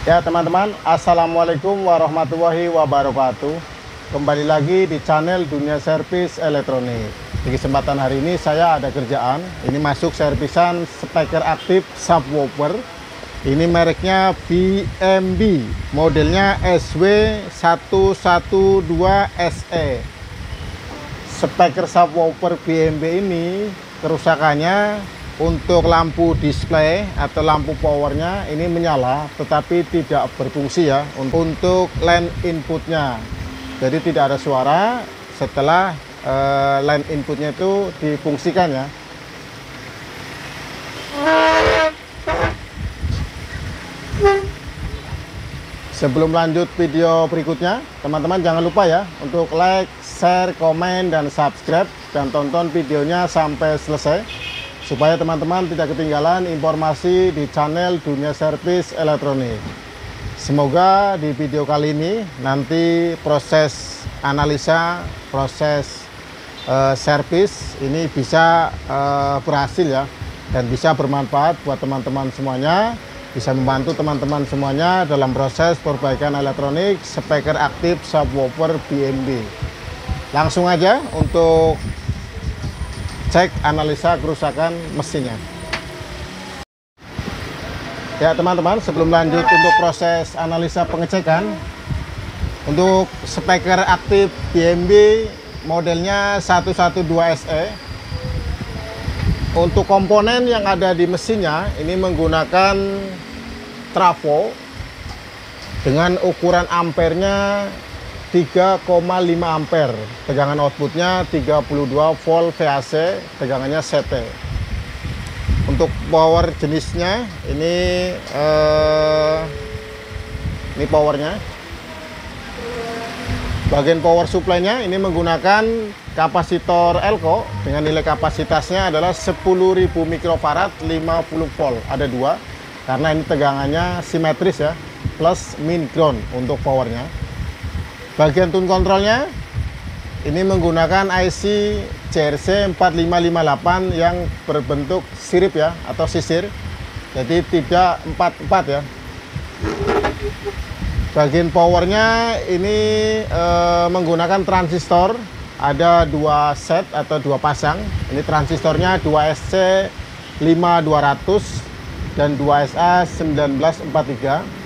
Ya teman-teman, Assalamualaikum warahmatullahi wabarakatuh. Kembali lagi di channel Dunia Servis Elektronik. Di kesempatan hari ini saya ada kerjaan. Ini masuk servisan speaker aktif subwoofer. Ini mereknya BMB, modelnya SW112SE. Speaker subwoofer BMB ini kerusakannya untuk lampu display atau lampu powernya ini menyala tetapi tidak berfungsi ya untuk line inputnya, jadi tidak ada suara setelah line inputnya itu difungsikan ya. Sebelum lanjut video berikutnya, teman-teman jangan lupa ya untuk like, share, komen, dan subscribe, dan tonton videonya sampai selesai supaya teman-teman tidak ketinggalan informasi di channel Dunia Servis Elektronik. Semoga di video kali ini nanti proses analisa, proses servis ini bisa berhasil ya, dan bisa bermanfaat buat teman-teman semuanya, bisa membantu teman-teman semuanya dalam proses perbaikan elektronik speaker aktif subwoofer BMB. Langsung aja untuk cek analisa kerusakan mesinnya. Ya teman-teman, sebelum lanjut untuk proses analisa pengecekan untuk speaker aktif BMB modelnya 112SE, untuk komponen yang ada di mesinnya ini menggunakan trafo dengan ukuran ampernya 3,5 ampere, tegangan outputnya 32 volt VAC, tegangannya CT. Untuk power jenisnya ini powernya. Bagian power supply-nya ini menggunakan kapasitor Elco dengan nilai kapasitasnya adalah 10.000 mikrofarad 50 volt. Ada dua karena ini tegangannya simetris ya, plus min ground untuk powernya. Bagian tune kontrolnya ini menggunakan IC JRC 4558 yang berbentuk sirip ya, atau sisir, jadi tidak 44 ya. Bagian powernya ini menggunakan transistor, ada dua set atau dua pasang. Ini transistornya 2SC 5200 dan 2SA 1943.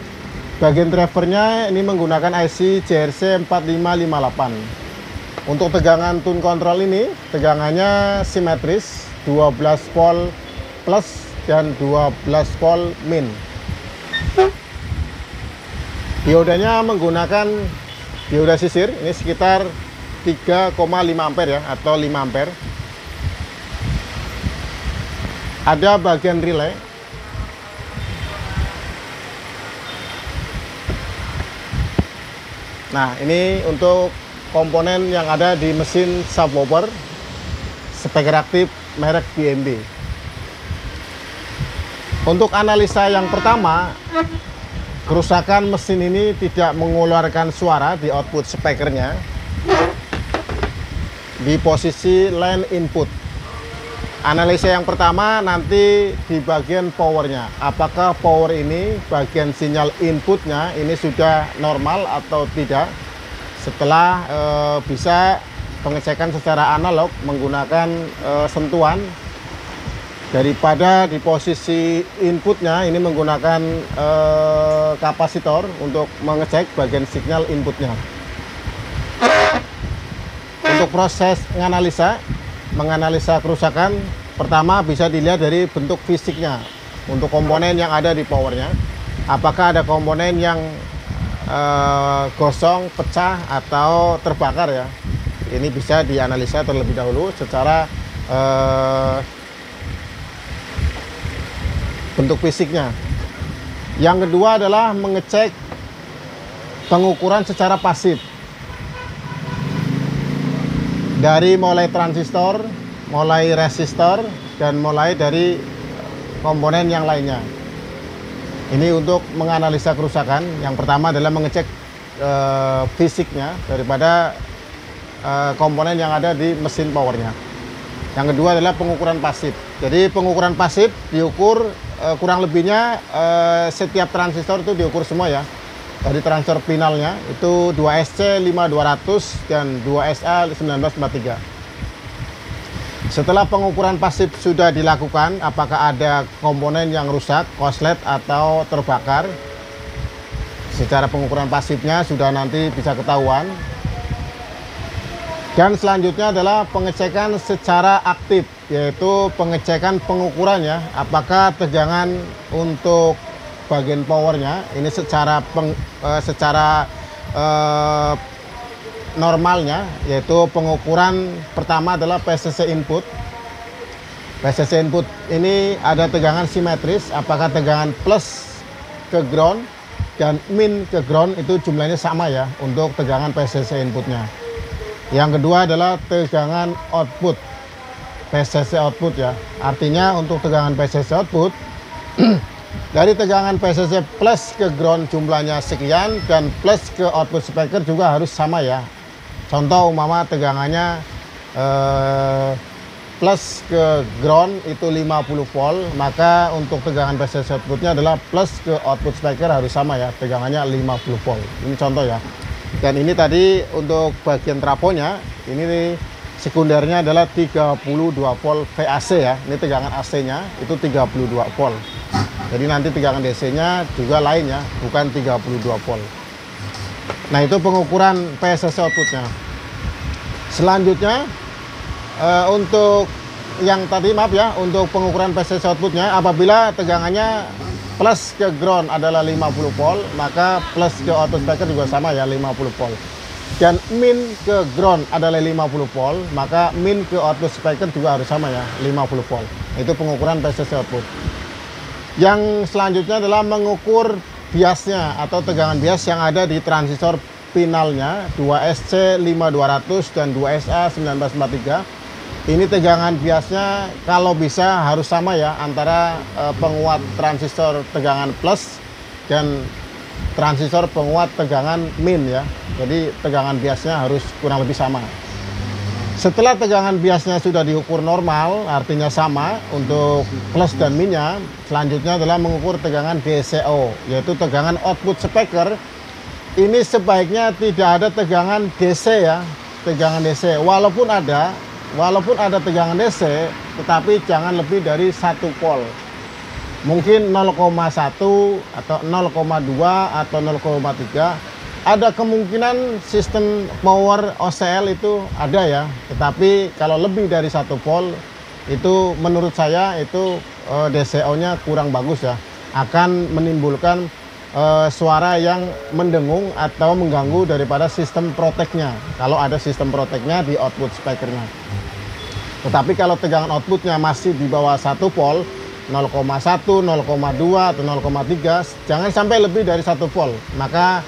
Bagian drivernya ini menggunakan IC JRC 4558. Untuk tegangan tune control ini tegangannya simetris, 12 volt plus dan 12 volt min. Diodanya menggunakan dioda sisir, ini sekitar 3,5 ampere ya, atau 5 ampere. Ada bagian relay. Nah, ini untuk komponen yang ada di mesin subwoofer speaker aktif merek BMB. Untuk analisa yang pertama, kerusakan mesin ini tidak mengeluarkan suara di output speakernya di posisi line input. Analisa yang pertama nanti di bagian powernya, apakah power ini bagian sinyal inputnya ini sudah normal atau tidak. Setelah bisa pengecekan secara analog menggunakan sentuhan, daripada di posisi inputnya ini menggunakan kapasitor untuk mengecek bagian sinyal inputnya. Untuk proses menganalisa kerusakan, pertama bisa dilihat dari bentuk fisiknya untuk komponen yang ada di powernya. Apakah ada komponen yang gosong, pecah, atau terbakar ya. Ini bisa dianalisa terlebih dahulu secara bentuk fisiknya. Yang kedua adalah mengecek pengukuran secara pasif. Dari mulai transistor, mulai resistor, dan mulai dari komponen yang lainnya. Ini untuk menganalisa kerusakan. Yang pertama adalah mengecek fisiknya daripada komponen yang ada di mesin powernya. Yang kedua adalah pengukuran pasif. Jadi pengukuran pasif diukur kurang lebihnya setiap transistor itu diukur semua ya. Dari transistor finalnya itu 2SC 5200 dan 2SA 1943. Setelah pengukuran pasif sudah dilakukan, apakah ada komponen yang rusak, korslet atau terbakar, secara pengukuran pasifnya sudah nanti bisa ketahuan. Dan selanjutnya adalah pengecekan secara aktif, yaitu pengecekan pengukurannya, apakah tegangan untuk bagian powernya ini secara normalnya, yaitu pengukuran pertama adalah PCC input. PCC input ini ada tegangan simetris, apakah tegangan plus ke ground dan min ke ground itu jumlahnya sama ya untuk tegangan PCC inputnya. Yang kedua adalah tegangan output, PCC output ya. Artinya untuk tegangan PCC output dari tegangan PCC plus ke ground jumlahnya sekian dan plus ke output speaker juga harus sama ya. Contoh umpama tegangannya plus ke ground itu 50 volt, maka untuk tegangan PCC outputnya adalah plus ke output speaker harus sama ya, tegangannya 50 volt. Ini contoh ya. Dan ini tadi untuk bagian trafonya, ini sekundernya adalah 32 volt VAC ya. Ini tegangan AC-nya itu 32 volt. Jadi nanti tegangan DC-nya juga lain ya, bukan 32 volt. Nah, itu pengukuran PCC outputnya. Selanjutnya untuk yang tadi maaf ya, untuk pengukuran PCC outputnya, apabila tegangannya plus ke ground adalah 50 volt, maka plus ke output speaker juga sama ya, 50 volt. Dan min ke ground adalah 50 volt, maka min ke output speaker juga harus sama ya, 50 volt. Itu pengukuran PCC output. Yang selanjutnya adalah mengukur biasnya atau tegangan bias yang ada di transistor finalnya 2SC 5200 dan 2SA 1943. Ini tegangan biasnya kalau bisa harus sama ya antara penguat transistor tegangan plus dan transistor penguat tegangan min ya. Jadi tegangan biasnya harus kurang lebih sama. Setelah tegangan biasnya sudah diukur normal, artinya sama untuk plus dan minnya, selanjutnya adalah mengukur tegangan DCO, yaitu tegangan output speaker. Ini sebaiknya tidak ada tegangan DC ya, tegangan DC. Walaupun ada tegangan DC, tetapi jangan lebih dari 1 volt. Mungkin 0,1 atau 0,2 atau 0,3. Ada kemungkinan sistem power OCL itu ada ya, tetapi kalau lebih dari 1 volt itu menurut saya itu DCO-nya kurang bagus ya, akan menimbulkan suara yang mendengung atau mengganggu daripada sistem proteknya kalau ada sistem proteknya di output speakernya. Tetapi kalau tegangan outputnya masih di bawah 1 volt, 0,1, 0,2 atau 0,3, jangan sampai lebih dari 1 volt. Maka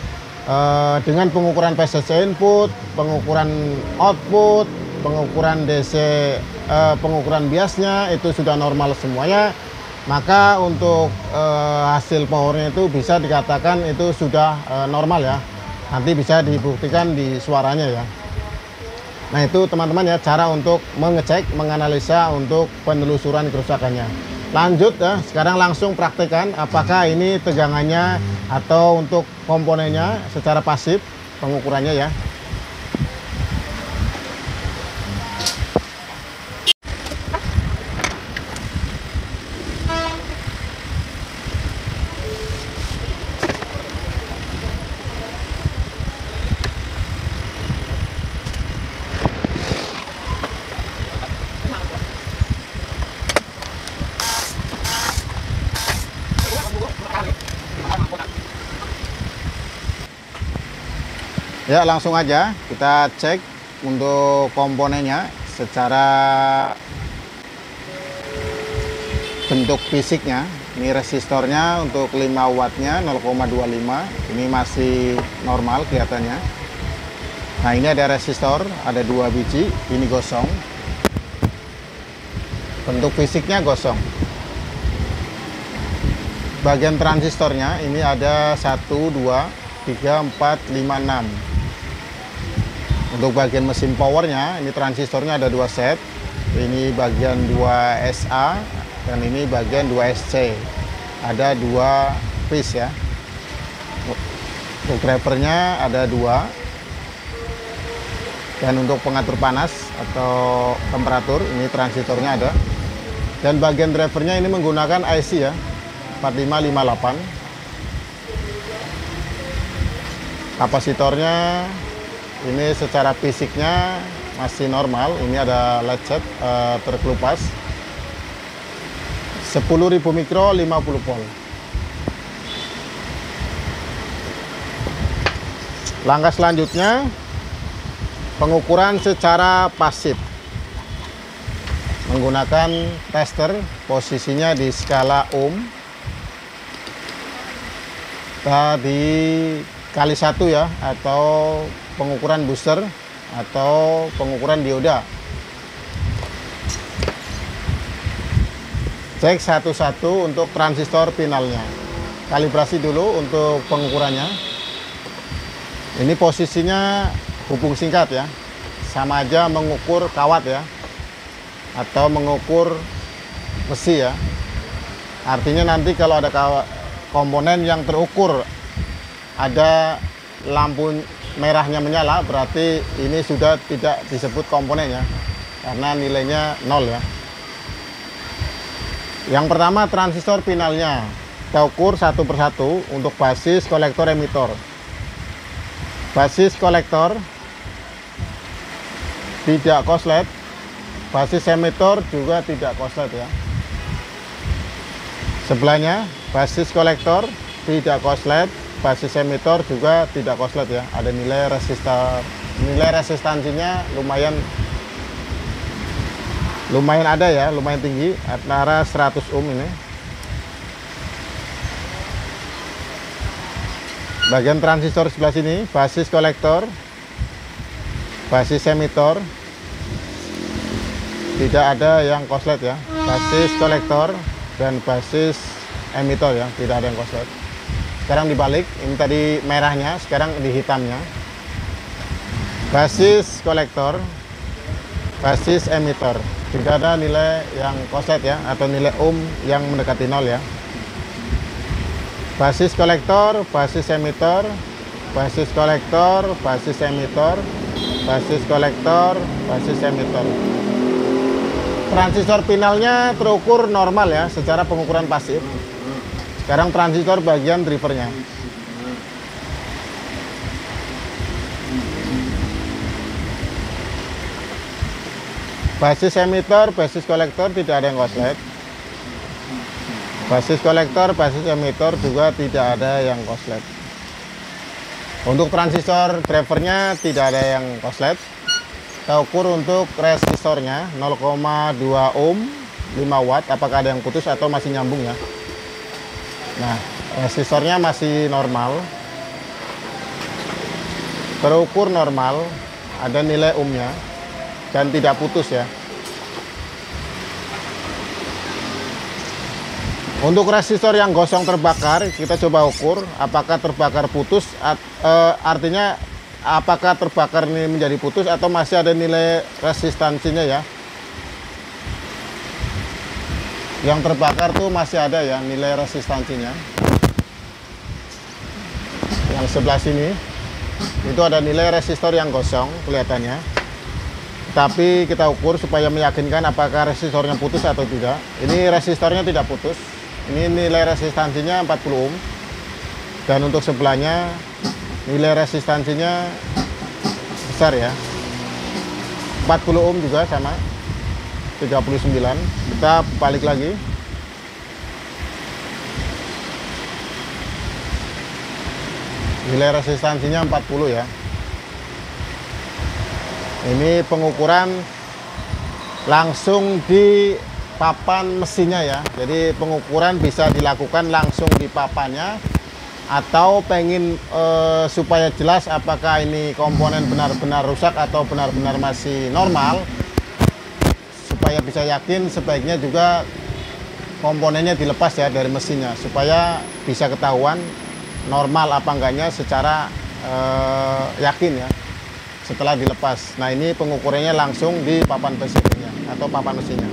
dengan pengukuran PCC input, pengukuran output, pengukuran DC, pengukuran biasnya itu sudah normal semuanya, maka untuk hasil powernya itu bisa dikatakan itu sudah normal ya. Nanti bisa dibuktikan di suaranya ya. Nah, itu teman-teman ya cara untuk mengecek, menganalisa untuk penelusuran kerusakannya. Lanjut ya, sekarang langsung praktekkan apakah ini tegangannya atau untuk komponennya secara pasif pengukurannya ya. Ya, langsung aja kita cek untuk komponennya secara bentuk fisiknya. Ini resistornya untuk 5 wattnya 0,25, ini masih normal kelihatannya. Nah, ini ada resistor, ada 2 biji, ini gosong. Bentuk fisiknya gosong. Bagian transistornya ini ada 1, 2, 3, 4, 5, 6. Untuk bagian mesin powernya, ini transistornya ada 2 set. Ini bagian 2SA dan ini bagian 2SC. ada 2 piece ya. Untuk drivernya ada 2, dan untuk pengatur panas atau temperatur ini transistornya ada, dan bagian drivernya ini menggunakan IC ya 4558. Kapasitornya ini secara fisiknya masih normal, ini ada lecet terkelupas 10.000 mikro 50 volt. Langkah selanjutnya pengukuran secara pasif menggunakan tester, posisinya di skala ohm tadi kali 1 ya, atau pengukuran booster atau pengukuran dioda. Cek satu-satu untuk transistor finalnya. Kalibrasi dulu untuk pengukurannya. Ini posisinya hubung singkat ya, sama aja mengukur kawat ya, atau mengukur besi ya. Artinya nanti kalau ada komponen yang terukur ada lampu merahnya menyala, berarti ini sudah tidak disebut komponennya karena nilainya 0 ya. Yang pertama transistor finalnya kita ukur satu persatu untuk basis, kolektor, emitor. Basis kolektor tidak koslet, basis emitor juga tidak koslet ya. Sebelahnya basis kolektor tidak koslet, basis emitor juga tidak koslet ya. Ada nilai resistansinya lumayan ada ya, lumayan tinggi, antara 100 ohm ini. Bagian transistor sebelah sini, basis kolektor, basis emitor tidak ada yang koslet ya. Basis kolektor dan basis emitor ya, tidak ada yang koslet. Sekarang dibalik, ini tadi merahnya, sekarang di hitamnya. Basis kolektor, basis emitor tidak ada nilai yang koslet ya, atau nilai ohm yang mendekati 0 ya. Basis kolektor, basis emitor, basis kolektor, basis emitor, basis kolektor, basis emitor. Transistor finalnya terukur normal ya secara pengukuran pasif. Sekarang transistor bagian drivernya. Basis emitor, basis kolektor tidak ada yang koslet. Basis kolektor, basis emitor juga tidak ada yang koslet. Untuk transistor drivernya tidak ada yang koslet. Kita ukur untuk resistornya 0,2 ohm 5 watt, apakah ada yang putus atau masih nyambung ya. Nah, resistornya masih normal, terukur normal, ada nilai ohmnya dan tidak putus ya. Untuk resistor yang gosong terbakar, kita coba ukur apakah terbakar putus, artinya apakah terbakar ini menjadi putus atau masih ada nilai resistansinya ya. Yang terbakar tuh masih ada ya nilai resistansinya. Yang sebelah sini itu ada nilai resistor yang gosong kelihatannya. Tapi kita ukur supaya meyakinkan apakah resistornya putus atau tidak. Ini resistornya tidak putus. Ini nilai resistansinya 40 ohm. Dan untuk sebelahnya nilai resistansinya besar ya. 40 ohm juga sama. 39. Kita balik lagi. Nilai resistansinya 40 ya. Ini pengukuran langsung di papan mesinnya ya. Jadi pengukuran bisa dilakukan langsung di papannya, atau pengen supaya jelas apakah ini komponen benar-benar rusak atau benar-benar masih normal, supaya bisa yakin sebaiknya juga komponennya dilepas ya dari mesinnya, supaya bisa ketahuan normal apa enggaknya secara yakin ya setelah dilepas. Nah, ini pengukurannya langsung di papan PCB-nya atau papan mesinnya.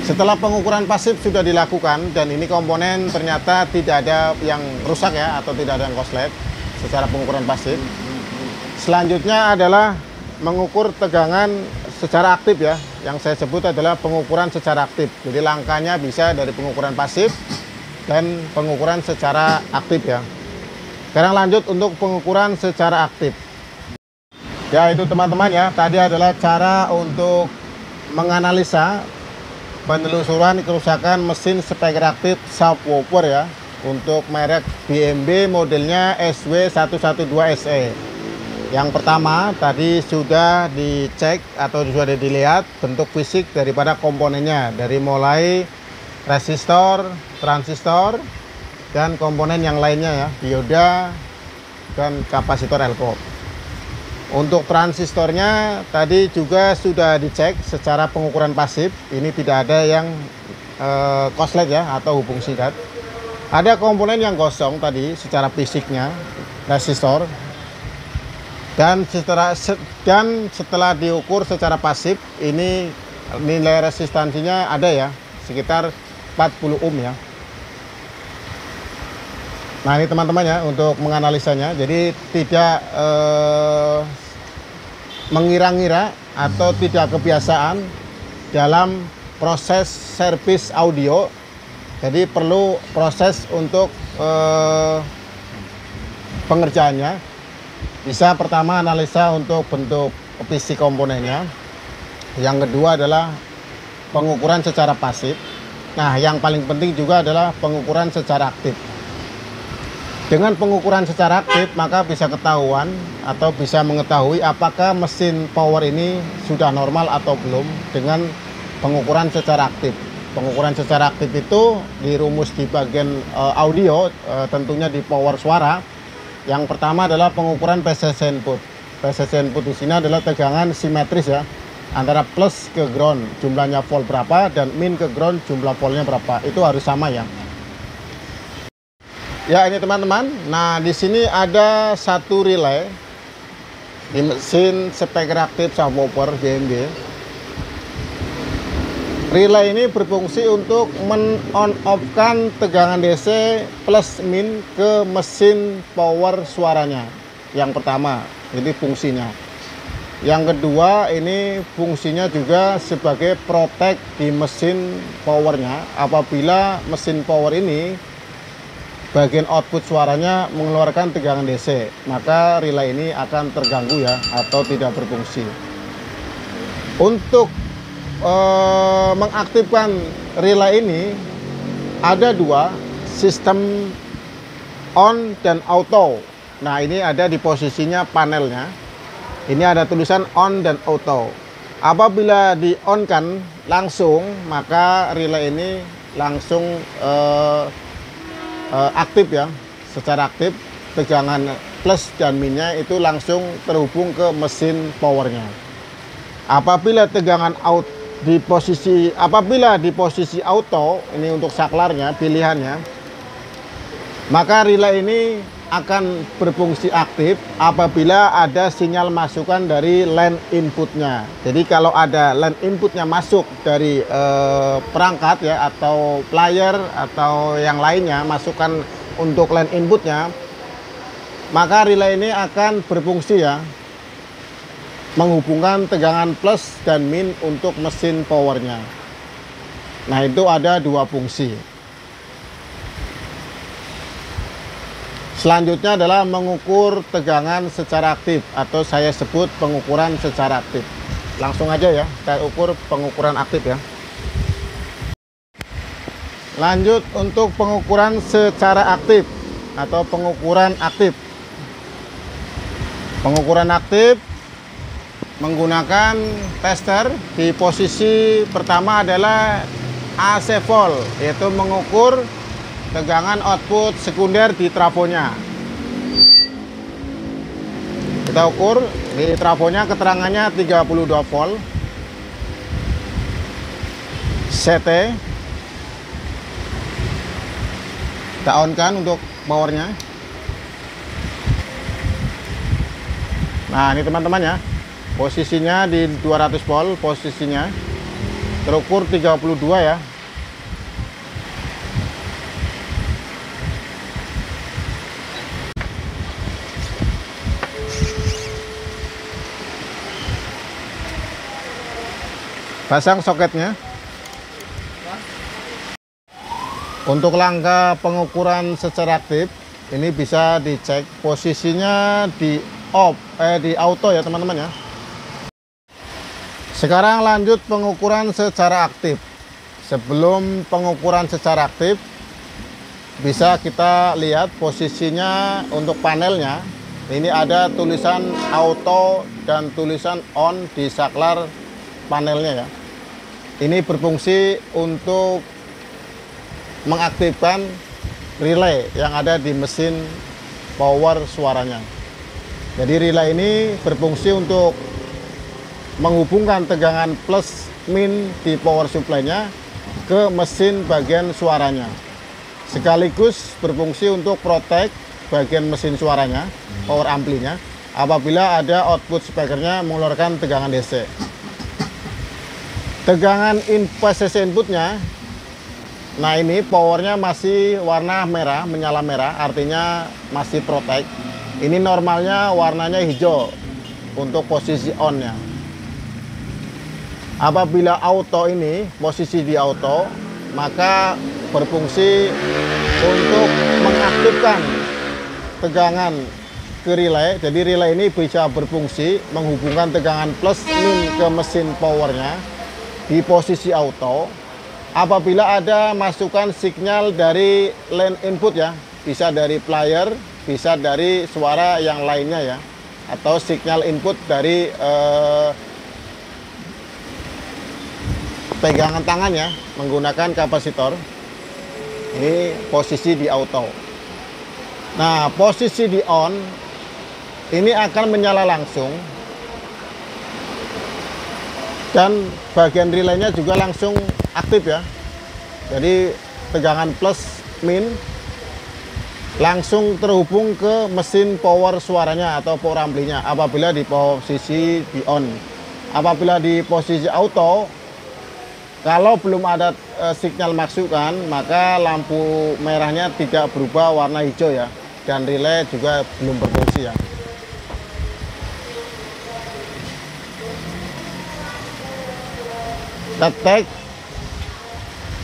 Setelah pengukuran pasif sudah dilakukan dan ini komponen ternyata tidak ada yang rusak ya, atau tidak ada yang korslet secara pengukuran pasif. Selanjutnya adalah mengukur tegangan secara aktif ya. Yang saya sebut adalah pengukuran secara aktif. Jadi langkahnya bisa dari pengukuran pasif dan pengukuran secara aktif ya. Sekarang lanjut untuk pengukuran secara aktif. Ya itu teman-teman ya, tadi adalah cara untuk menganalisa penelusuran kerusakan mesin speaker aktif subwoofer ya, untuk merek BMW modelnya SW112SE. Yang pertama tadi sudah dicek atau sudah dilihat bentuk fisik daripada komponennya, dari mulai resistor, transistor, dan komponen yang lainnya ya, dioda dan kapasitor elko. Untuk transistornya tadi juga sudah dicek secara pengukuran pasif, ini tidak ada yang korslet ya atau hubung singkat. Ada komponen yang kosong tadi secara fisiknya, resistor, dan setelah diukur secara pasif, ini nilai resistansinya ada ya, sekitar 40 ohm ya. Nah ini teman-teman ya untuk menganalisanya, jadi tidak mengira-ngira atau tidak kebiasaan dalam proses servis audio. Jadi perlu proses untuk pengerjaannya. Bisa pertama analisa untuk bentuk fisik komponennya. Yang kedua adalah pengukuran secara pasif. Nah yang paling penting juga adalah pengukuran secara aktif. Dengan pengukuran secara aktif maka bisa ketahuan atau bisa mengetahui apakah mesin power ini sudah normal atau belum dengan pengukuran secara aktif. Pengukuran secara aktif itu dirumus di bagian audio, tentunya di power suara. Yang pertama adalah pengukuran PCC input. PCC input di sini adalah tegangan simetris ya, antara plus ke ground jumlahnya volt berapa dan min ke ground jumlah voltnya berapa, itu harus sama ya. Ya ini teman-teman, nah di sini ada satu relay di mesin speaker aktif subwoofer BMW. Relay ini berfungsi untuk men-on-off-kan tegangan DC plus min ke mesin power suaranya. Yang pertama, ini fungsinya. Yang kedua, ini fungsinya juga sebagai protect di mesin powernya. Apabila mesin power ini bagian output suaranya mengeluarkan tegangan DC, maka relay ini akan terganggu ya, atau tidak berfungsi. Untuk mengaktifkan relay ini ada dua, sistem on dan auto. Nah ini ada di posisinya panelnya, ini ada tulisan on dan auto. Apabila di on kan langsung, maka relay ini langsung aktif ya, secara aktif tegangan plus dan minnya itu langsung terhubung ke mesin powernya. Apabila tegangan out apabila di posisi auto, ini untuk saklarnya pilihannya, maka relay ini akan berfungsi aktif apabila ada sinyal masukan dari line inputnya. Jadi kalau ada line inputnya masuk dari perangkat ya, atau player atau yang lainnya, masukan untuk line inputnya, maka relay ini akan berfungsi ya, menghubungkan tegangan plus dan min untuk mesin powernya. Nah itu ada dua fungsi. Selanjutnya adalah mengukur tegangan secara aktif, atau saya sebut pengukuran secara aktif. Langsung aja ya, saya ukur pengukuran aktif ya. Lanjut untuk pengukuran secara aktif atau pengukuran aktif. Pengukuran aktif menggunakan tester. Di posisi pertama adalah AC volt, yaitu mengukur tegangan output sekunder di trafonya. Kita ukur di trafonya, keterangannya 32 volt. CT kita on kan untuk powernya. Nah ini teman-teman ya, posisinya di 200 volt posisinya. terukur 32 ya. Pasang soketnya. Untuk langkah pengukuran secara aktif, ini bisa dicek posisinya di di auto ya teman-teman ya. Sekarang lanjut pengukuran secara aktif. Sebelum pengukuran secara aktif, bisa kita lihat posisinya untuk panelnya. Ini ada tulisan auto dan tulisan on di saklar panelnya ya. Ini berfungsi untuk mengaktifkan relay yang ada di mesin power suaranya. Jadi relay ini berfungsi untuk menghubungkan tegangan plus min di power supply-nya ke mesin bagian suaranya. Sekaligus berfungsi untuk protect bagian mesin suaranya, power amplinya, apabila ada output speakernya mengeluarkan tegangan DC. Tegangan PCC inputnya, nah ini powernya masih warna merah, menyala merah, artinya masih protect. Ini normalnya warnanya hijau untuk posisi on-nya. Apabila auto ini, posisi di auto, maka berfungsi untuk mengaktifkan tegangan ke relay. Jadi relay ini bisa berfungsi menghubungkan tegangan plus min ke mesin powernya di posisi auto. Apabila ada masukan sinyal dari line input ya, bisa dari player, bisa dari suara yang lainnya ya, atau sinyal input dari pegangan tangan ya, menggunakan kapasitor. Ini posisi di auto. Nah, posisi di on ini akan menyala langsung, dan bagian relaynya juga langsung aktif ya. Jadi tegangan plus min langsung terhubung ke mesin power suaranya atau power amplinya apabila di posisi di on. Apabila di posisi auto, kalau belum ada sinyal masukan, maka lampu merahnya tidak berubah warna hijau ya, dan relay juga belum berfungsi ya. Kita cek,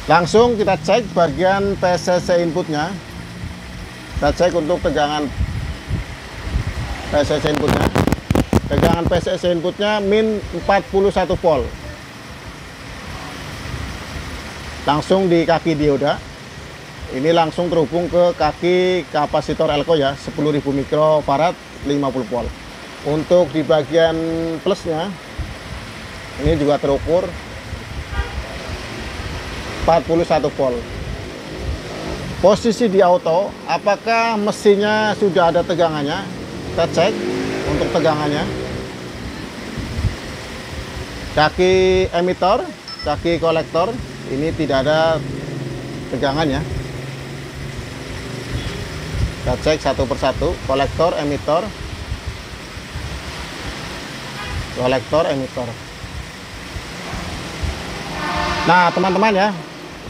langsung kita cek bagian PCC inputnya. Kita cek untuk tegangan PCC inputnya. Tegangan PCC inputnya min 41 volt. Langsung di kaki dioda. Ini langsung terhubung ke kaki kapasitor elko ya, 10.000 mikrofarad 50 volt. Untuk di bagian plusnya, ini juga terukur 41 volt. Posisi di auto, apakah mesinnya sudah ada tegangannya? Kita cek untuk tegangannya. Kaki emitor, kaki kolektor, ini tidak ada tegangannya. Kita cek satu persatu, kolektor, emitor, kolektor, emitor. Nah teman-teman ya,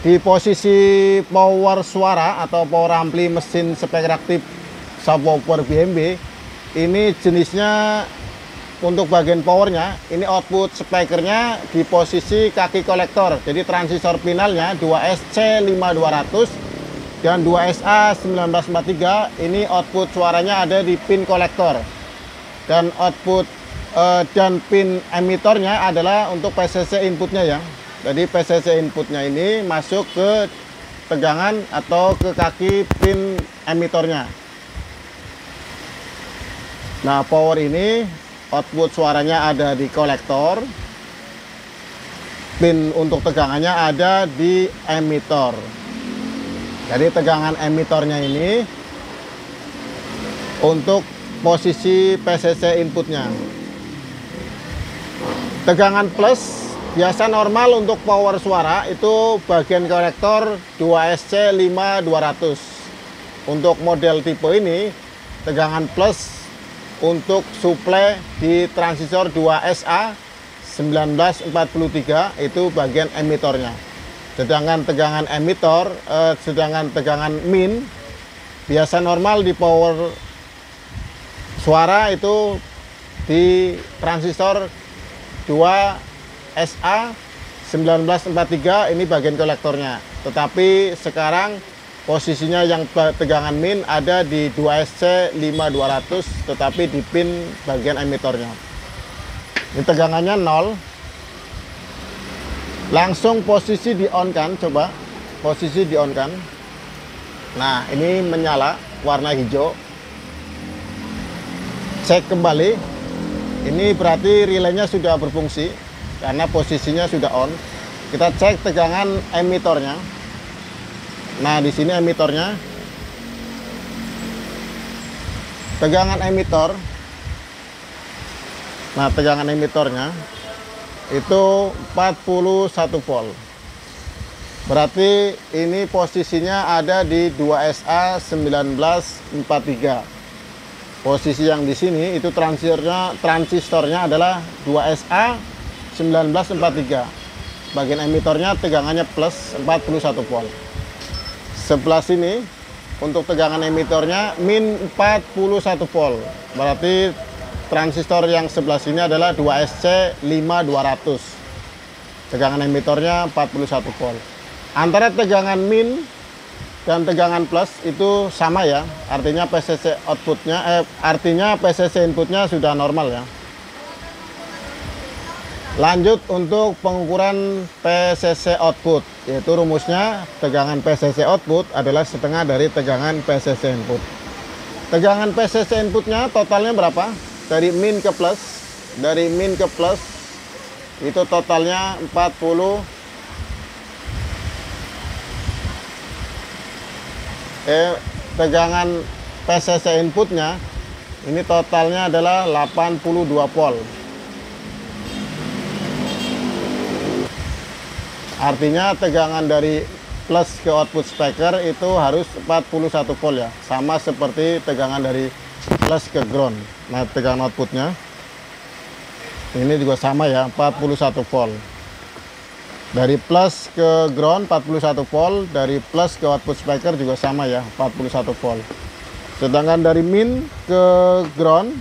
di posisi power suara atau power ampli mesin speaker aktif subwoofer BMB, ini jenisnya untuk bagian powernya, ini output speakernya di posisi kaki kolektor. Jadi transistor finalnya 2SC5200 dan 2SA1943, ini output suaranya ada di pin kolektor. Dan output dan pin emitornya adalah untuk PCC inputnya ya. Jadi PCC inputnya ini masuk ke tegangan atau ke kaki pin emitornya. Nah, power ini output suaranya ada di kolektor. Pin untuk tegangannya ada di emitor. Jadi tegangan emitornya ini untuk posisi PCC inputnya. Tegangan plus biasa normal untuk power suara itu bagian kolektor 2SC5200. Untuk model tipe ini tegangan plus untuk suplai di transistor 2SA 1943 itu bagian emitornya. Sedangkan tegangan min biasa normal di power suara itu di transistor 2SA 1943 ini bagian kolektornya. Tetapi sekarang posisinya yang tegangan min ada di 2SC 5200 tetapi di pin bagian emitornya. Ini tegangannya 0. Langsung posisi di on kan, coba posisi di on kan. Nah, ini menyala warna hijau. Cek kembali. Ini berarti relaynya sudah berfungsi karena posisinya sudah on. Kita cek tegangan emitornya. Nah, di sini emitornya. Tegangan emitor. Nah, tegangan emitornya itu 41 volt. Berarti ini posisinya ada di 2SA 1943. Posisi yang di sini itu transistornya adalah 2SA 1943. Bagian emitornya tegangannya plus 41 volt. Sebelah sini untuk tegangan emitornya min 41 volt. Berarti transistor yang sebelah sini adalah 2SC 5200. Tegangan emitornya 41 volt. Antara tegangan min dan tegangan plus itu sama ya. Artinya PCC outputnya PCC inputnya sudah normal ya. Lanjut untuk pengukuran PCC output, yaitu rumusnya tegangan PCC output adalah setengah dari tegangan PCC input. Tegangan PCC inputnya totalnya berapa? Dari min ke plus, itu totalnya 40. Tegangan PCC inputnya ini totalnya adalah 82 volt. Artinya tegangan dari plus ke output speaker itu harus 41 volt ya, sama seperti tegangan dari plus ke ground. Nah, tegangan outputnya ini juga sama ya, 41 volt. Dari plus ke ground 41 volt, dari plus ke output speaker juga sama ya, 41 volt. Sedangkan dari min ke ground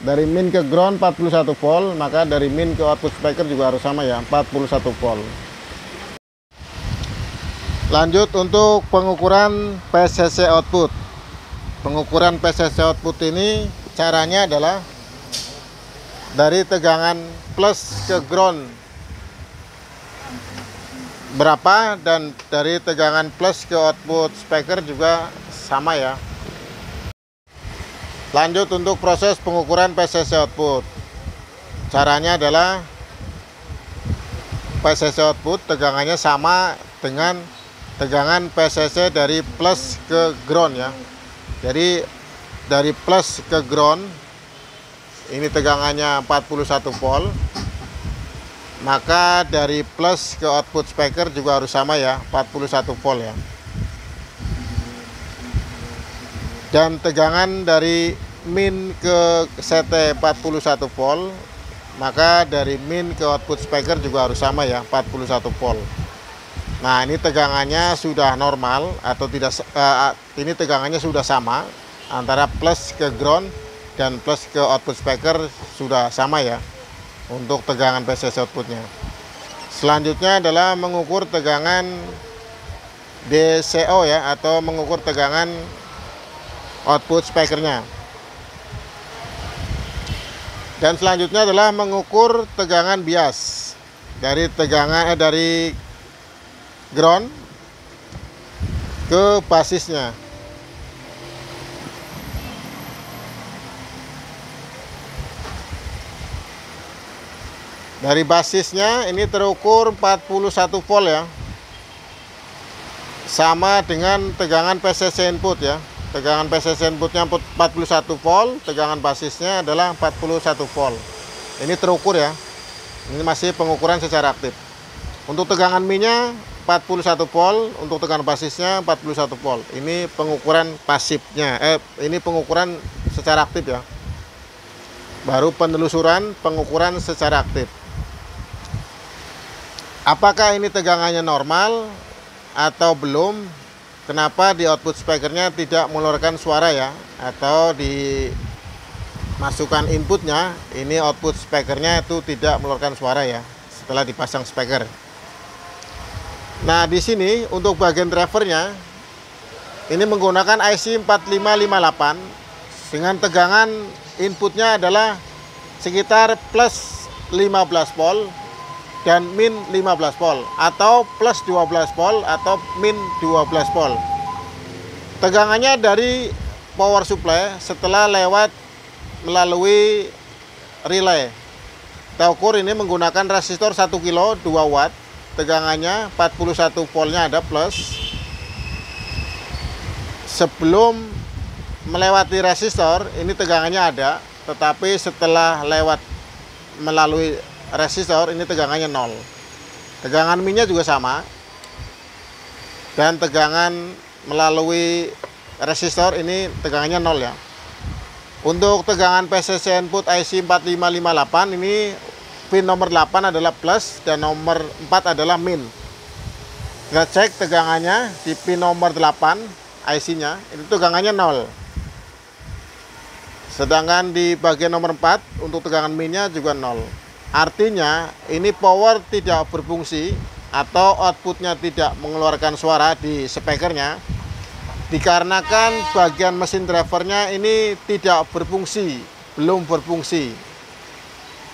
41 volt, maka dari min ke output speaker juga harus sama ya, 41 volt. Lanjut untuk pengukuran PCC output. Pengukuran PCC output ini caranya adalah dari tegangan plus ke ground berapa, dan dari tegangan plus ke output speaker juga sama ya. Lanjut untuk proses pengukuran PCC output. Caranya adalah PCC output tegangannya sama dengan tegangan PCC dari plus ke ground ya. Jadi dari plus ke ground ini tegangannya 41 volt, maka dari plus ke output speaker juga harus sama ya, 41 volt ya. Dan tegangan dari min ke CT 41 volt, maka dari min ke output speaker juga harus sama ya, 41 volt. Nah, ini tegangannya sudah normal atau tidak, ini tegangannya sudah sama antara plus ke ground dan plus ke output speaker sudah sama ya untuk tegangan PCC outputnya. Selanjutnya adalah mengukur tegangan DCO ya, atau mengukur tegangan output speakernya. Dan selanjutnya adalah mengukur tegangan bias dari dari ground ke basisnya. Dari basisnya ini terukur 41 volt ya, sama dengan tegangan PCC input ya. Tegangan PCC inputnya 41 volt, tegangan basisnya adalah 41 volt. Ini terukur ya, ini masih pengukuran secara aktif. Untuk tegangan minnya 41 volt, untuk tegangan basisnya 41 volt. Ini pengukuran pasifnya, ini pengukuran secara aktif ya. Baru penelusuran pengukuran secara aktif. Apakah ini tegangannya normal atau belum? Kenapa di output speakernya tidak mengeluarkan suara ya, atau dimasukkan inputnya ini output speakernya itu tidak mengeluarkan suara ya setelah dipasang speaker. Nah, di sini untuk bagian drivernya ini menggunakan IC 4558 dengan tegangan inputnya adalah sekitar plus 15 volt dan min 15 volt, atau plus 12 volt atau min 12 volt. Tegangannya dari power supply setelah lewat melalui relay. Kita ukur ini menggunakan resistor 1 kilo 2 watt. Tegangannya 41 voltnya ada plus. Sebelum melewati resistor ini tegangannya ada, tetapi setelah lewat melalui resistor ini tegangannya 0. Tegangan minnya juga sama, dan tegangan melalui resistor ini tegangannya 0 ya. Untuk tegangan PCC input IC 4558 ini pin nomor 8 adalah plus dan nomor 4 adalah min. Kita cek tegangannya di pin nomor 8 IC nya itu tegangannya 0. Sedangkan di bagian nomor 4 untuk tegangan minnya juga 0. Artinya ini power tidak berfungsi atau outputnya tidak mengeluarkan suara di speakernya, dikarenakan bagian mesin drivernya ini tidak berfungsi, belum berfungsi.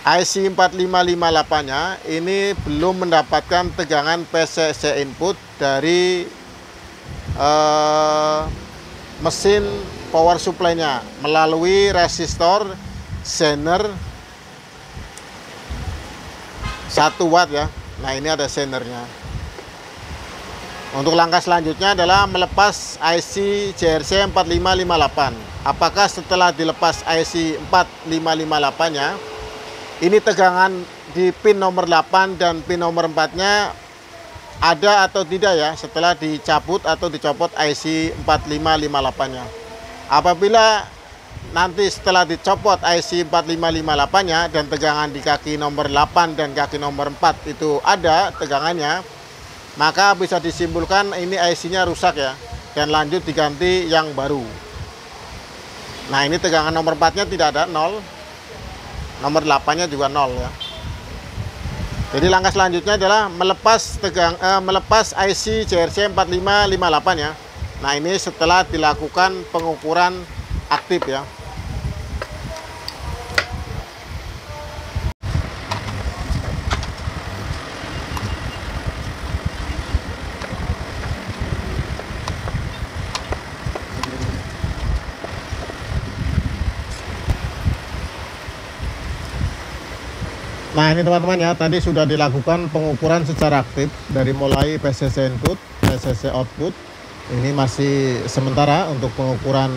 IC 4558 nya ini belum mendapatkan tegangan PCC input dari mesin power supply nya melalui resistor zener 1 watt ya. Nah, ini ada zenernya. Untuk langkah selanjutnya adalah melepas IC JRC 4558. Apakah setelah dilepas IC 4558 nya ini tegangan di pin nomor 8 dan pin nomor 4 nya ada atau tidak ya setelah dicabut atau dicopot IC 4558 nya. Apabila nanti setelah dicopot IC 4558 nya dan tegangan di kaki nomor 8 dan kaki nomor 4 itu ada tegangannya, maka bisa disimpulkan ini IC nya rusak ya, dan lanjut diganti yang baru. Nah, ini tegangan nomor 4 nya tidak ada, 0. Nomor 8 nya juga 0 ya. Jadi langkah selanjutnya adalah melepas IC JRC 4558 ya. Nah, ini setelah dilakukan pengukuran aktif ya. Nah, ini teman-teman ya, tadi sudah dilakukan pengukuran secara aktif dari mulai PCC input, PCC output. Ini masih sementara untuk pengukuran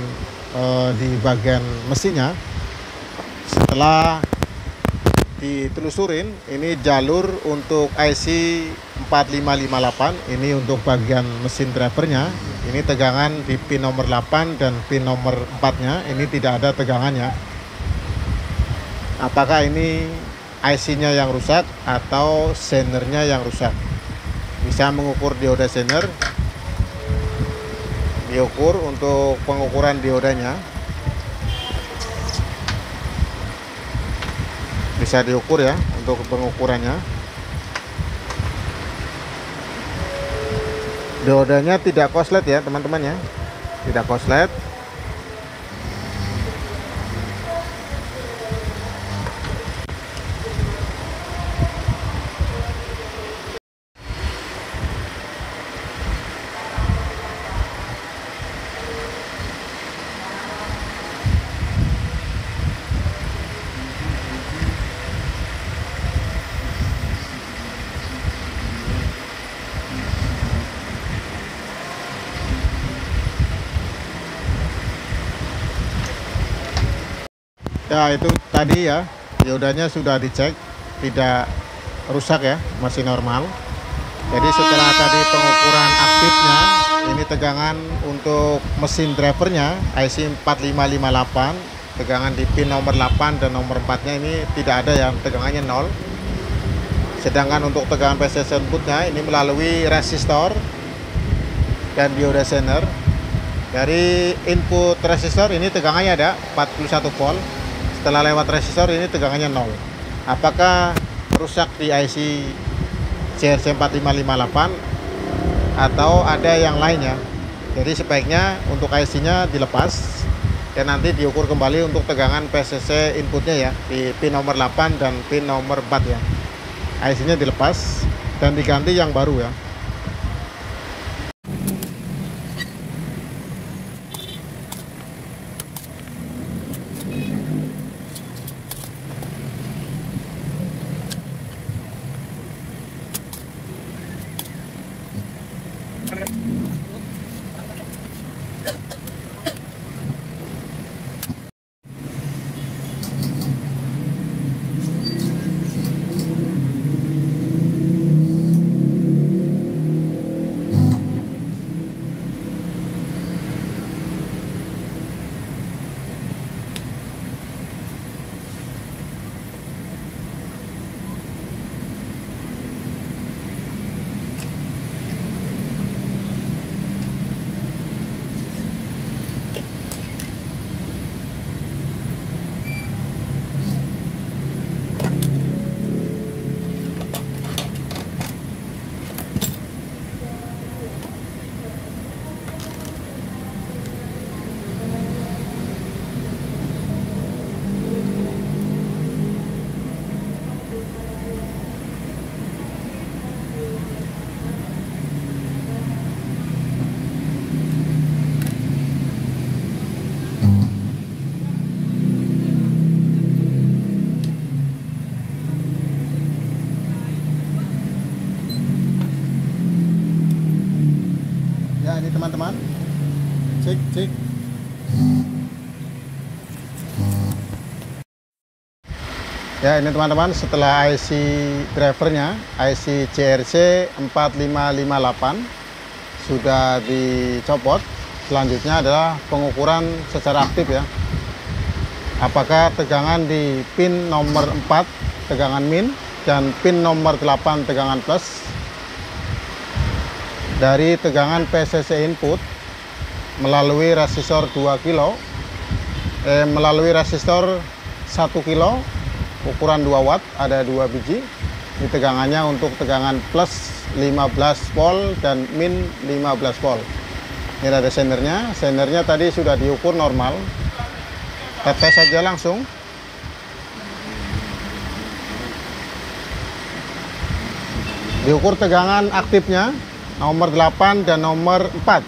di bagian mesinnya. Setelah ditelusurin, ini jalur untuk IC 4558, ini untuk bagian mesin drivernya. Ini tegangan di pin nomor 8 dan pin nomor 4 nya ini tidak ada tegangannya. Apakah ini IC nya yang rusak atau zenernya yang rusak? Bisa mengukur dioda zener, diukur untuk pengukuran diodanya, bisa diukur ya untuk pengukurannya. Diodanya tidak korslet ya teman-teman ya, tidak korslet. Ya, itu tadi ya, diodanya sudah dicek, tidak rusak ya, masih normal. Jadi setelah tadi pengukuran aktifnya, ini tegangan untuk mesin drivernya IC 4558, tegangan di pin nomor 8 dan nomor 4 nya ini tidak ada ya, tegangannya 0. Sedangkan untuk tegangan PCC inputnya ini melalui resistor dan dioda zener. Dari input resistor ini tegangannya ada 41 volt. Setelah lewat resistor ini tegangannya 0. Apakah rusak di IC CRC4558 atau ada yang lainnya? Jadi sebaiknya untuk IC-nya dilepas dan nanti diukur kembali untuk tegangan PCC inputnya ya, di pin nomor 8 dan pin nomor 4 ya. IC-nya dilepas dan diganti yang baru ya. Ini teman-teman, cek ya. Ini teman-teman, setelah IC drivernya IC CRC4558 sudah dicopot, selanjutnya adalah pengukuran secara aktif ya. Apakah tegangan di pin nomor 4 tegangan min dan pin nomor 8 tegangan plus dari tegangan PCC input melalui resistor 2 kilo melalui resistor 1 kilo ukuran 2 watt, ada 2 biji. Ini tegangannya untuk tegangan plus 15 volt dan min 15 volt. Ini ada zenernya. Zenernya tadi sudah diukur normal. Tes saja langsung. Diukur tegangan aktifnya nomor 8 dan nomor 4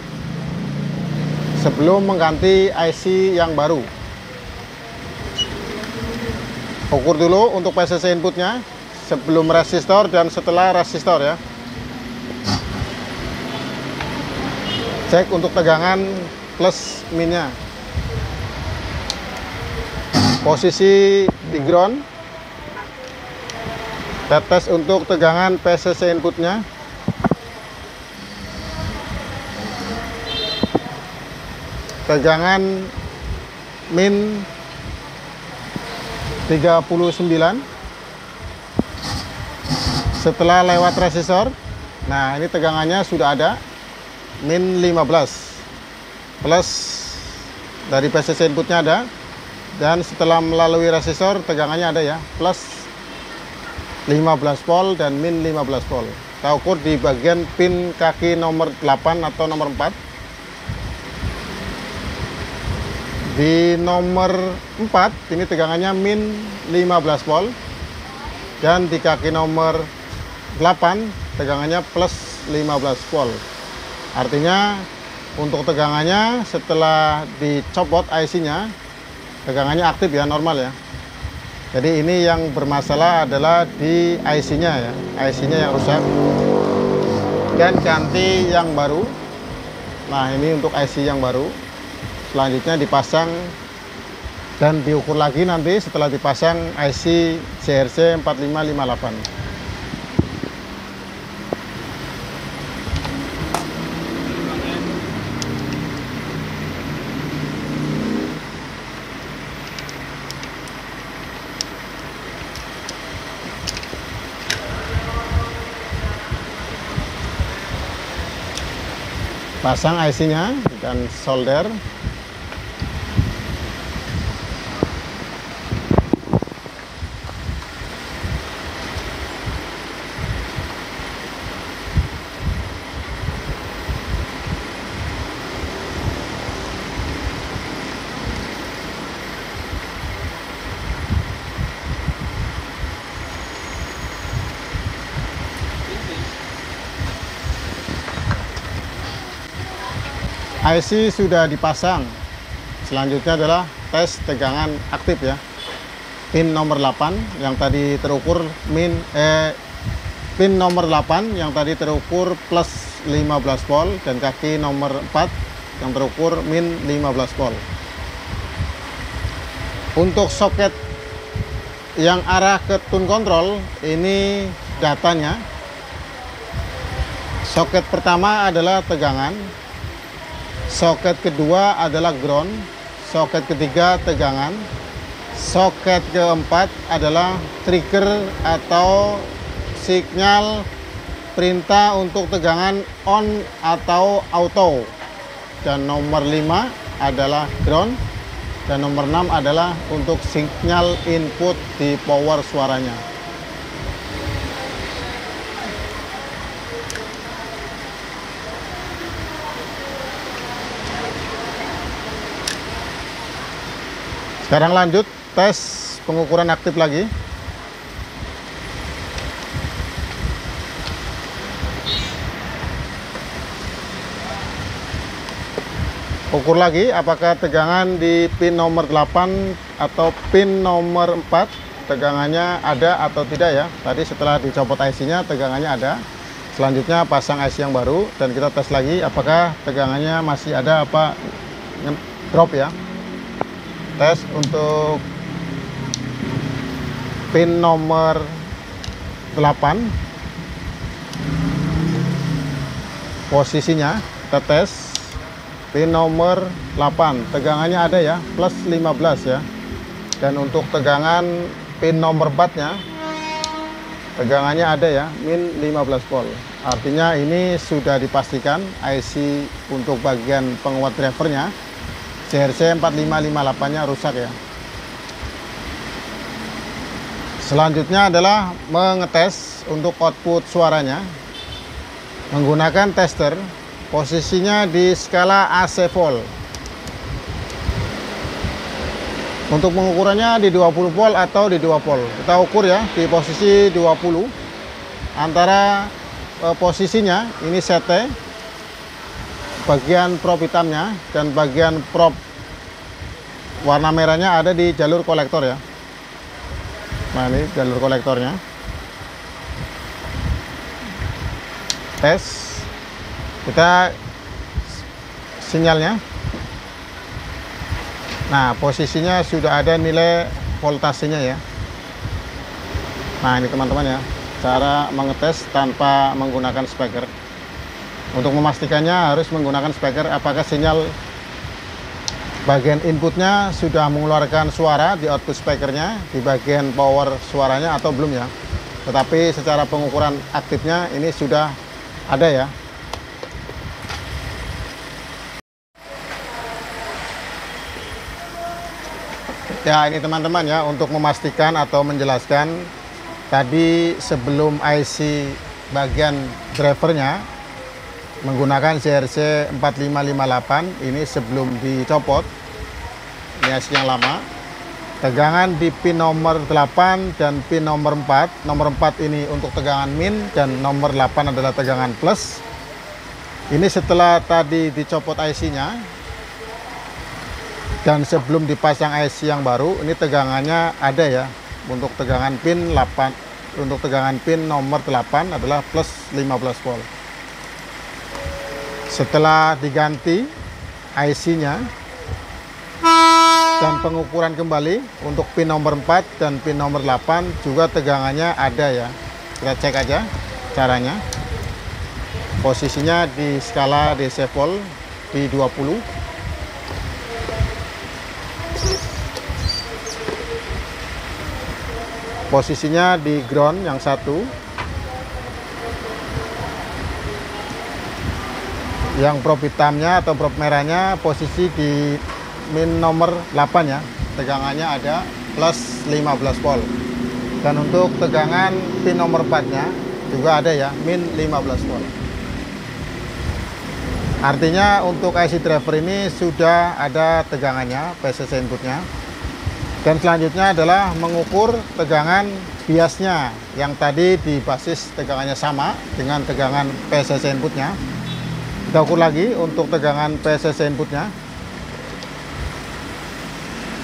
sebelum mengganti IC yang baru. Ukur dulu untuk PCC inputnya sebelum resistor dan setelah resistor ya. Cek untuk tegangan plus minnya. Posisi di ground. Tes untuk tegangan PCC inputnya. Tegangan min 39 setelah lewat resistor. Nah, ini tegangannya sudah ada min 15 plus dari PCC inputnya ada, dan setelah melalui resistor tegangannya ada ya, plus 15 volt dan min 15 volt. Kita ukur di bagian pin kaki nomor 8 atau nomor 4. Di nomor 4 ini tegangannya min 15 volt dan di kaki nomor 8 tegangannya plus 15 volt. Artinya untuk tegangannya setelah dicopot IC-nya tegangannya aktif ya, normal ya. Jadi ini yang bermasalah adalah di IC-nya ya, IC-nya yang rusak dan ganti yang baru. Nah, ini untuk IC yang baru. Selanjutnya dipasang dan diukur lagi nanti setelah dipasang IC CRC4558. pasang IC-nya dan solder. IC sudah dipasang. Selanjutnya adalah tes tegangan aktif ya. Pin nomor 8 yang tadi terukur pin nomor 8 yang tadi terukur plus 15 volt dan kaki nomor 4 yang terukur min 15 volt. Untuk soket yang arah ke tune control ini datanya. Soket pertama adalah tegangan. Soket kedua adalah ground, soket ketiga tegangan, soket keempat adalah trigger atau sinyal perintah untuk tegangan on atau auto, dan nomor 5 adalah ground, dan nomor 6 adalah untuk sinyal input di power suaranya. Sekarang lanjut tes pengukuran aktif lagi. Ukur lagi apakah tegangan di pin nomor 8 atau pin nomor 4 tegangannya ada atau tidak ya. Tadi setelah dicopot IC-nya tegangannya ada. Selanjutnya pasang IC yang baru dan kita tes lagi apakah tegangannya masih ada apa drop ya. Tes untuk pin nomor 8 posisinya kita tes. Pin nomor 8 tegangannya ada ya, plus 15 ya. Dan untuk tegangan pin nomor 4 nya tegangannya ada ya, min 15 volt. Artinya ini sudah dipastikan IC untuk bagian penguat drivernya CRC 4558 nya rusak ya. Selanjutnya adalah mengetes untuk output suaranya menggunakan tester. Posisinya di skala AC volt. Untuk pengukurannya di 20 volt atau di 2 volt. Kita ukur ya di posisi 20. Antara posisinya ini CT, bagian prop hitamnya dan bagian prop warna merahnya ada di jalur kolektor ya. Nah ini jalur kolektornya. Tes kita sinyalnya. Nah posisinya sudah ada nilai voltasenya ya. Nah ini teman-teman ya, cara mengetes tanpa menggunakan speaker. Untuk memastikannya harus menggunakan speaker apakah sinyal bagian inputnya sudah mengeluarkan suara di output speakernya di bagian power suaranya atau belum ya. Tetapi secara pengukuran aktifnya ini sudah ada ya. Ya ini teman-teman ya, untuk memastikan atau menjelaskan tadi sebelum IC bagian drivernya menggunakan CRC 4558 ini sebelum dicopot, ini IC yang lama. Tegangan di pin nomor 8 dan pin nomor 4. Nomor 4 ini untuk tegangan min dan nomor 8 adalah tegangan plus. Ini setelah tadi dicopot IC-nya dan sebelum dipasang IC yang baru, ini tegangannya ada ya. Untuk tegangan pin 8, untuk tegangan pin nomor 8 adalah plus 15 volt. Setelah diganti IC-nya dan pengukuran kembali untuk pin nomor 4 dan pin nomor 8 juga tegangannya ada ya. Kita cek aja caranya. Posisinya di skala DC volt di 20. Posisinya di ground yang satu. Yang probe hitamnya atau probe merahnya posisi di min nomor 8 ya. Tegangannya ada plus 15 volt. Dan untuk tegangan pin nomor 4-nya juga ada ya, min 15 volt. Artinya untuk IC driver ini sudah ada tegangannya, PCC inputnya. Dan selanjutnya adalah mengukur tegangan biasnya yang tadi di basis tegangannya sama dengan tegangan PCC inputnya. Kita ukur lagi untuk tegangan PCC inputnya.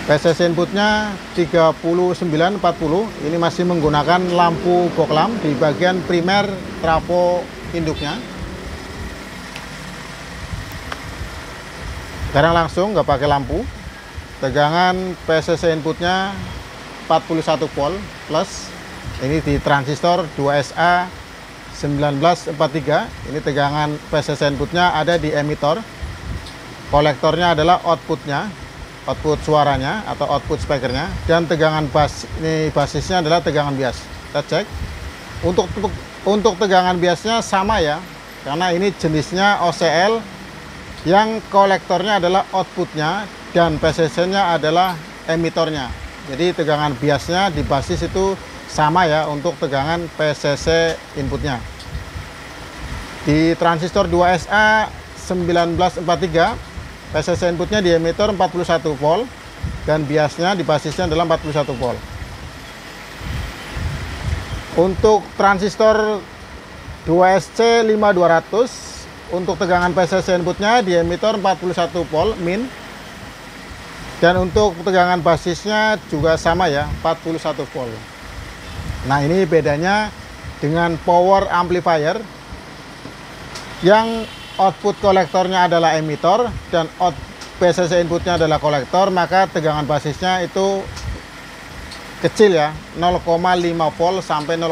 PCC inputnya 3940. Ini masih menggunakan lampu box lamp di bagian primer trafo induknya. Sekarang langsung nggak pakai lampu. Tegangan PCC inputnya 41 volt plus. Ini di transistor 2SA 1943. Ini tegangan PCC inputnya ada di emitor. Kolektornya adalah outputnya, output suaranya atau output speakernya. Dan tegangan bas ini basisnya adalah tegangan bias. Kita cek. Untuk tegangan biasnya sama ya, karena ini jenisnya OCL yang kolektornya adalah outputnya dan PCC-nya adalah emitornya. Jadi tegangan biasnya di basis itu sama ya untuk tegangan PCC inputnya. Di transistor 2SA 1943, PCC inputnya di emitor 41 volt dan biasnya di basisnya adalah 41 volt. Untuk transistor 2SC 5200, untuk tegangan PCC inputnya di emitor 41 volt min. Dan untuk tegangan basisnya juga sama ya, 41 volt. Nah, ini bedanya dengan power amplifier yang output kolektornya adalah emitor dan PCC inputnya adalah kolektor, maka tegangan basisnya itu kecil ya, 0,5 volt sampai 0,6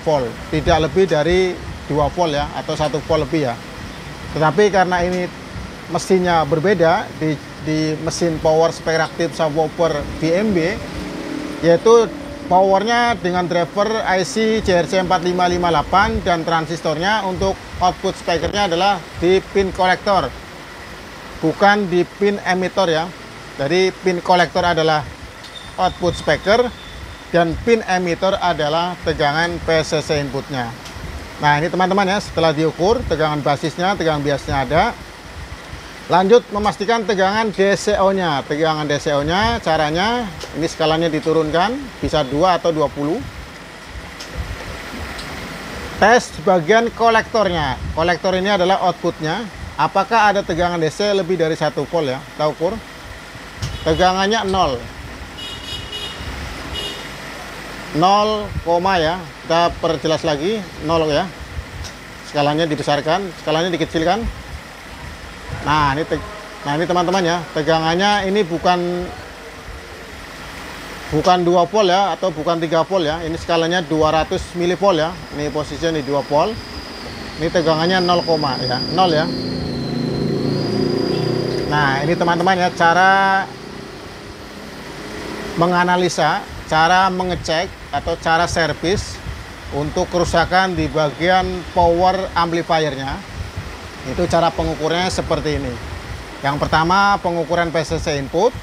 volt, tidak lebih dari 2 volt ya, atau 1 volt lebih ya. Tetapi karena ini mesinnya berbeda, di mesin power speaker aktif subwoofer VMB, yaitu powernya dengan driver IC JRC 4558 dan transistornya untuk output speakernya adalah di pin kolektor, bukan di pin emitor ya. Jadi pin kolektor adalah output speaker dan pin emitor adalah tegangan PCC inputnya. Nah, ini teman-teman ya, setelah diukur tegangan basisnya, tegangan biasnya ada. Lanjut memastikan tegangan DCO-nya. Tegangan DCO-nya caranya ini skalanya diturunkan, bisa 2 atau 20. Tes bagian kolektornya. Kolektor ini adalah outputnya. Apakah ada tegangan DC lebih dari 1 volt ya? Kita ukur. Tegangannya 0. 0, ya. Kita perjelas lagi, 0 ya. Skalanya dibesarkan, skalanya dikecilkan. Nah, ini teman-teman ya, tegangannya ini bukan 2 volt ya, atau bukan 3 volt ya. Ini skalanya 200 mV ya. Ini posisinya di 2 volt. Ini tegangannya 0, ya, 0 ya. Nah, ini teman-teman ya, cara menganalisa, cara mengecek atau cara servis untuk kerusakan di bagian power amplifiernya. Itu cara pengukurannya seperti ini. Yang pertama pengukuran PCC input,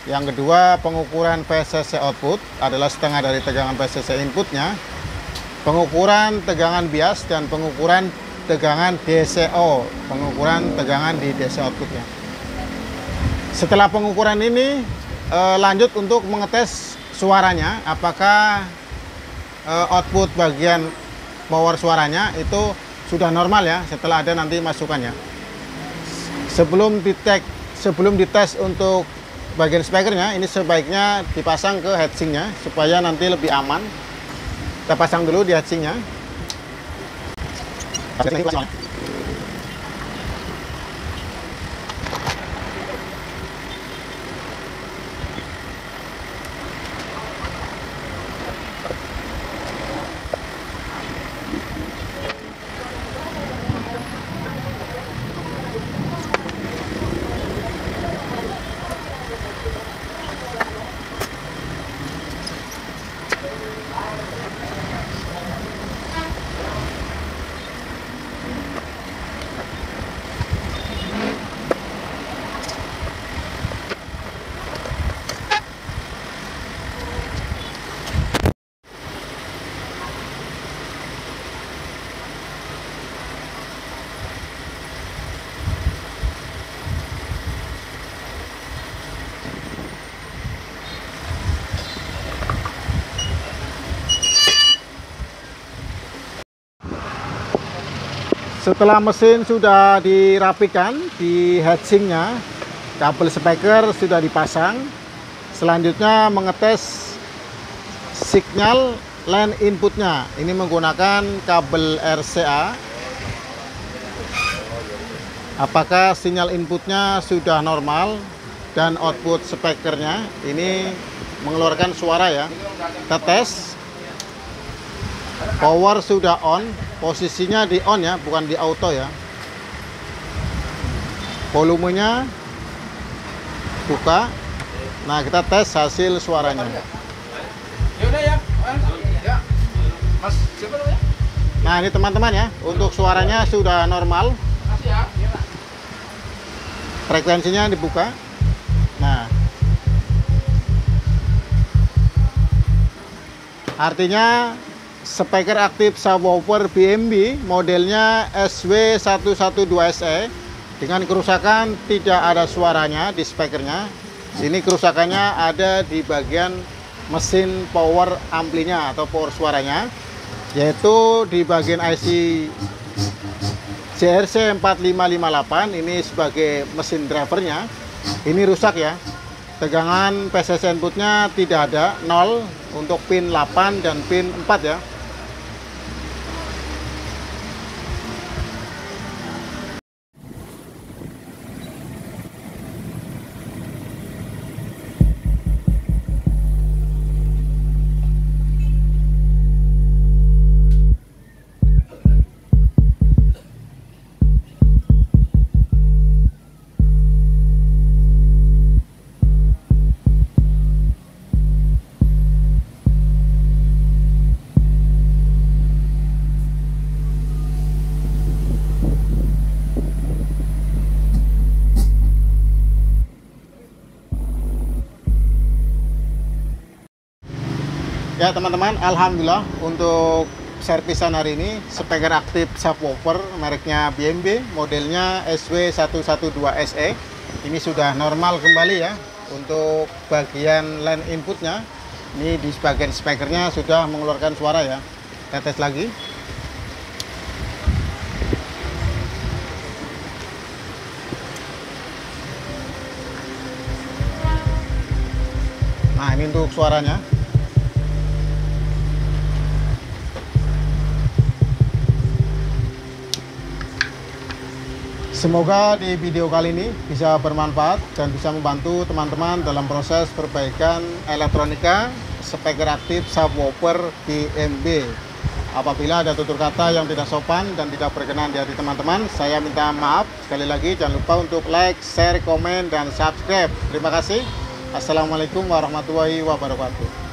yang kedua pengukuran PCC output adalah setengah dari tegangan PCC inputnya, pengukuran tegangan bias dan pengukuran tegangan DCO, pengukuran tegangan di DC outputnya. Setelah pengukuran ini lanjut untuk mengetes suaranya, apakah output bagian power suaranya itu sudah normal ya, setelah ada nanti masukannya. Sebelum dites untuk bagian speakernya, ini sebaiknya dipasang ke heatsinknya supaya nanti lebih aman. Kita pasang dulu di heatsinknya. Setelah mesin sudah dirapikan di heatsinknya, kabel speaker sudah dipasang. Selanjutnya mengetes sinyal line inputnya. Ini menggunakan kabel RCA. Apakah sinyal inputnya sudah normal dan output speakernya ini mengeluarkan suara ya. Kita tes. Power sudah on, posisinya di on ya, bukan di auto ya. Volumenya buka. Nah, kita tes hasil suaranya. Nah, ini teman-teman ya, untuk suaranya sudah normal. Frekuensinya dibuka. Nah, artinya speaker aktif subwoofer BMB modelnya SW112SE dengan kerusakan tidak ada suaranya di speakernya. Ini kerusakannya ada di bagian mesin power amplinya atau power suaranya, yaitu di bagian IC JRC4558. Ini sebagai mesin drivernya, ini rusak ya. Tegangan PCS inputnya tidak ada, 0 untuk pin 8 dan pin 4 ya. Ya teman-teman, alhamdulillah untuk servisan hari ini speaker aktif subwoofer mereknya BMB modelnya SW112SE ini sudah normal kembali ya. Untuk bagian line inputnya ini di bagian speakernya sudah mengeluarkan suara ya. Kita tes lagi. Nah, ini untuk suaranya. Semoga di video kali ini bisa bermanfaat dan bisa membantu teman-teman dalam proses perbaikan elektronika speaker aktif subwoofer BMB. Apabila ada tutur kata yang tidak sopan dan tidak berkenan di hati teman-teman, saya minta maaf. Sekali lagi jangan lupa untuk like, share, komen, dan subscribe. Terima kasih. Assalamualaikum warahmatullahi wabarakatuh.